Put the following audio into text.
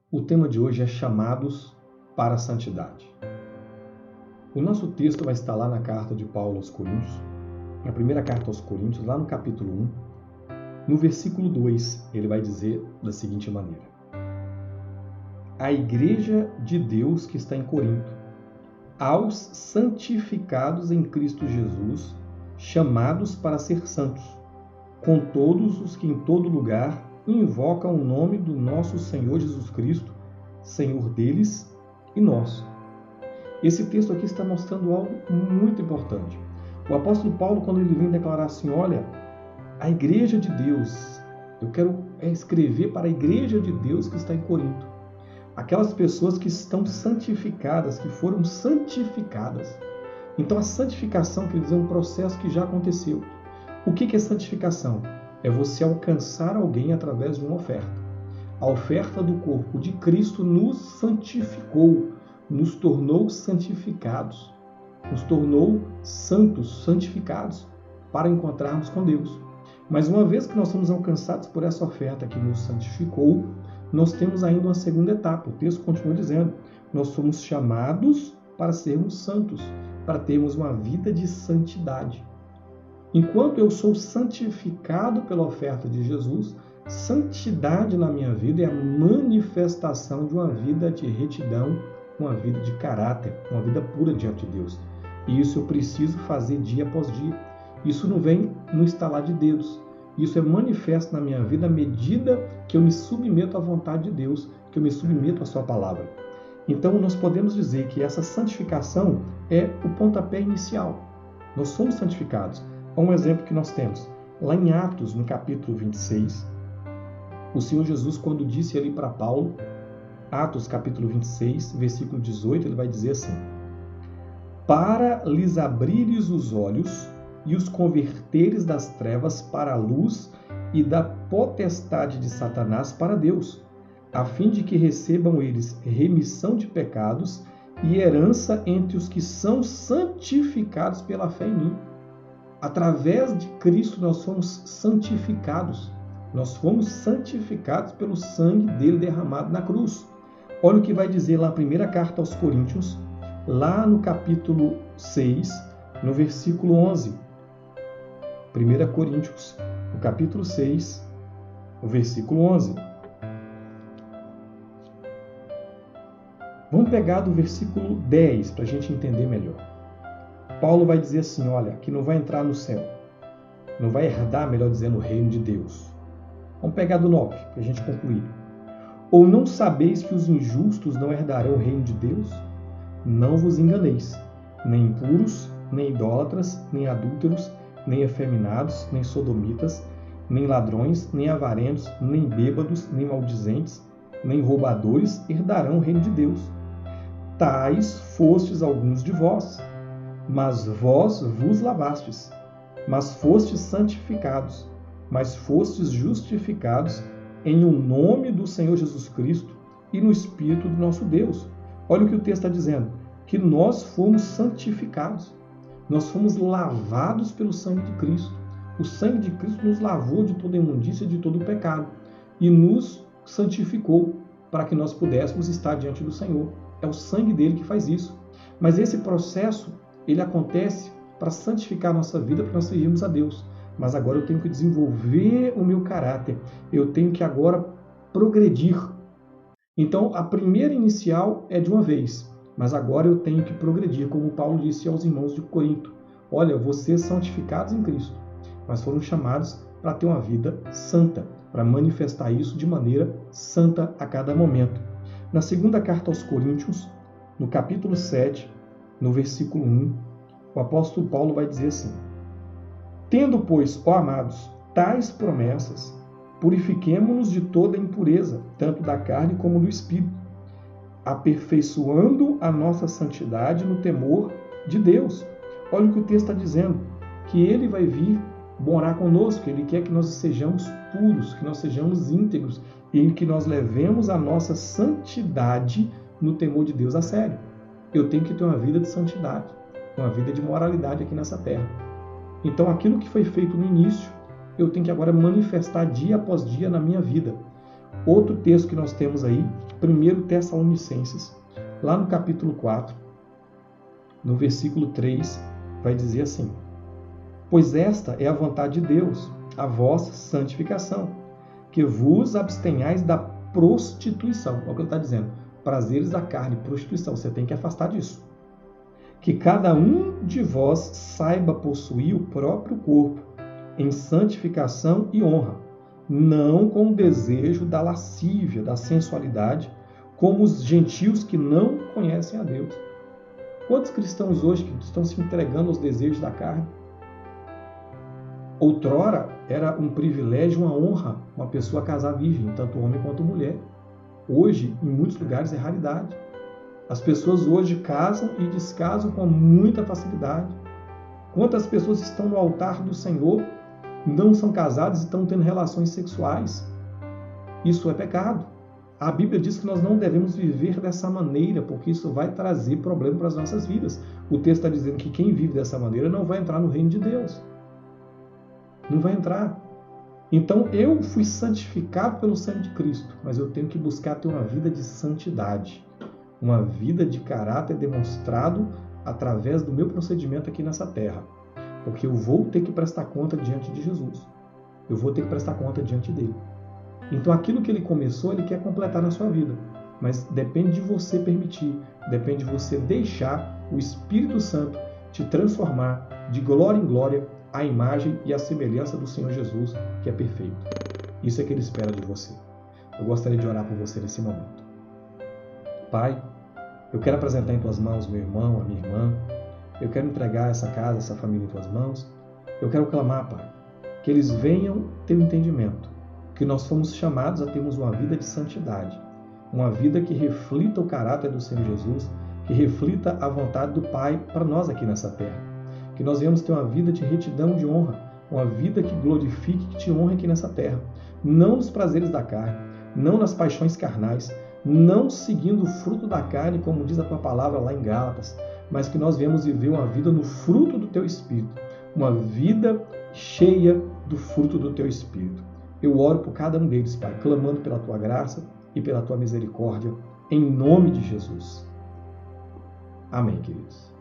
O tema de hoje é chamados para a santidade. O nosso texto vai estar lá na carta de Paulo aos Coríntios, na primeira carta aos Coríntios, lá no capítulo 1, no versículo 2, ele vai dizer da seguinte maneira: A igreja de Deus que está em Corinto, aos santificados em Cristo Jesus, chamados para ser santos, com todos os que em todo lugar invocam o nome do nosso Senhor Jesus Cristo, Senhor deles e nosso. Esse texto aqui está mostrando algo muito importante. O apóstolo Paulo, quando ele vem declarar assim, olha, a igreja de Deus, eu quero escrever para a igreja de Deus que está em Corinto. Aquelas pessoas que estão santificadas, que foram santificadas. Então a santificação, quer dizer, é um processo que já aconteceu. O que é santificação? É você alcançar alguém através de uma oferta. A oferta do corpo de Cristo nos santificou, nos tornou santificados, nos tornou santos, santificados, para encontrarmos com Deus. Mas uma vez que nós somos alcançados por essa oferta que nos santificou, nós temos ainda uma segunda etapa. O texto continua dizendo, nós somos chamados para sermos santos, para termos uma vida de santidade. Enquanto eu sou santificado pela oferta de Jesus, santidade na minha vida é a manifestação de uma vida de retidão, uma vida de caráter, uma vida pura diante de Deus. E isso eu preciso fazer dia após dia. Isso não vem no estalar de dedos. Isso é manifesto na minha vida à medida que eu me submeto à vontade de Deus, que eu me submeto à sua palavra. Então nós podemos dizer que essa santificação é o pontapé inicial. Nós somos santificados. Há um exemplo que nós temos. Lá em Atos, no capítulo 26, o Senhor Jesus, quando disse ali para Paulo, Atos capítulo 26, versículo 18, ele vai dizer assim: Para lhes abrires os olhos e os converteres das trevas para a luz e da potestade de Satanás para Deus, a fim de que recebam eles remissão de pecados e herança entre os que são santificados pela fé em mim. Através de Cristo nós somos santificados. Nós fomos santificados pelo sangue dele derramado na cruz. Olha o que vai dizer lá na primeira carta aos Coríntios, lá no capítulo 6, no versículo 11. 1 Coríntios, no capítulo 6, no versículo 11. Vamos pegar do versículo 10 para a gente entender melhor. Paulo vai dizer assim, olha, que não vai entrar no céu, não vai herdar, melhor dizendo, o reino de Deus. Vamos pegar do 9, para a gente concluir. Ou não sabeis que os injustos não herdarão o reino de Deus? Não vos enganeis, nem impuros, nem idólatras, nem adúlteros, nem efeminados, nem sodomitas, nem ladrões, nem avarentos, nem bêbados, nem maldizentes, nem roubadores herdarão o reino de Deus. Tais fostes alguns de vós, mas vós vos lavastes, mas fostes santificados, mas fostes justificados em o nome do Senhor Jesus Cristo e no Espírito do nosso Deus. Olha o que o texto está dizendo, que nós fomos santificados, nós fomos lavados pelo sangue de Cristo. O sangue de Cristo nos lavou de toda imundícia, de todo pecado e nos santificou para que nós pudéssemos estar diante do Senhor. É o sangue dele que faz isso. Mas esse processo, ele acontece para santificar a nossa vida, para nós servirmos a Deus. Mas agora eu tenho que desenvolver o meu caráter. Eu tenho que agora progredir. Então, a primeira inicial é de uma vez. Mas agora eu tenho que progredir, como Paulo disse aos irmãos de Corinto. Olha, vocês são santificados em Cristo, mas foram chamados para ter uma vida santa, para manifestar isso de maneira santa a cada momento. Na segunda carta aos Coríntios, no capítulo 7, no versículo 1, o apóstolo Paulo vai dizer assim: Tendo, pois, ó amados, tais promessas, purifiquemo-nos de toda impureza, tanto da carne como do espírito, aperfeiçoando a nossa santidade no temor de Deus. Olha o que o texto está dizendo, que ele vai vir morar conosco, ele quer que nós sejamos puros, que nós sejamos íntegros e que nós levemos a nossa santidade no temor de Deus a sério. Eu tenho que ter uma vida de santidade, uma vida de moralidade aqui nessa terra. Então aquilo que foi feito no início, eu tenho que agora manifestar dia após dia na minha vida. Outro texto que nós temos aí, 1 Tessalonicenses, lá no capítulo 4, no versículo 3, vai dizer assim: pois esta é a vontade de Deus, a vossa santificação, que vos abstenhais da prostituição. Olha o que ele está dizendo. Prazeres da carne, prostituição. Você tem que afastar disso. Que cada um de vós saiba possuir o próprio corpo em santificação e honra, não com o desejo da lascívia, da sensualidade, como os gentios que não conhecem a Deus. Quantos cristãos hoje que estão se entregando aos desejos da carne? Outrora era um privilégio, uma honra, uma pessoa casar virgem, tanto homem quanto mulher. Hoje, em muitos lugares, é raridade. As pessoas hoje casam e descasam com muita facilidade. Quantas pessoas estão no altar do Senhor, não são casadas e estão tendo relações sexuais? Isso é pecado. A Bíblia diz que nós não devemos viver dessa maneira, porque isso vai trazer problema para as nossas vidas. O texto está dizendo que quem vive dessa maneira não vai entrar no reino de Deus. Não vai entrar. Então eu fui santificado pelo sangue de Cristo, mas eu tenho que buscar ter uma vida de santidade, uma vida de caráter demonstrado através do meu procedimento aqui nessa terra, porque eu vou ter que prestar conta diante de Jesus, eu vou ter que prestar conta diante dele. Então aquilo que ele começou, ele quer completar na sua vida, mas depende de você permitir, depende de você deixar o Espírito Santo te transformar de glória em glória a imagem e a semelhança do Senhor Jesus, que é perfeito. Isso é que Ele espera de você. Eu gostaria de orar por você nesse momento. Pai, eu quero apresentar em Tuas mãos meu irmão, a minha irmã. Eu quero entregar essa casa, essa família em Tuas mãos. Eu quero clamar, Pai, que eles venham ter o entendimento que nós fomos chamados a termos uma vida de santidade, uma vida que reflita o caráter do Senhor Jesus, que reflita a vontade do Pai para nós aqui nessa terra. Que nós venhamos ter uma vida de retidão, de honra, uma vida que glorifique, que te honre aqui nessa terra. Não nos prazeres da carne, não nas paixões carnais, não seguindo o fruto da carne, como diz a tua palavra lá em Gálatas, mas que nós venhamos viver uma vida no fruto do teu Espírito, uma vida cheia do fruto do teu Espírito. Eu oro por cada um deles, Pai, clamando pela tua graça e pela tua misericórdia, em nome de Jesus. Amém, queridos.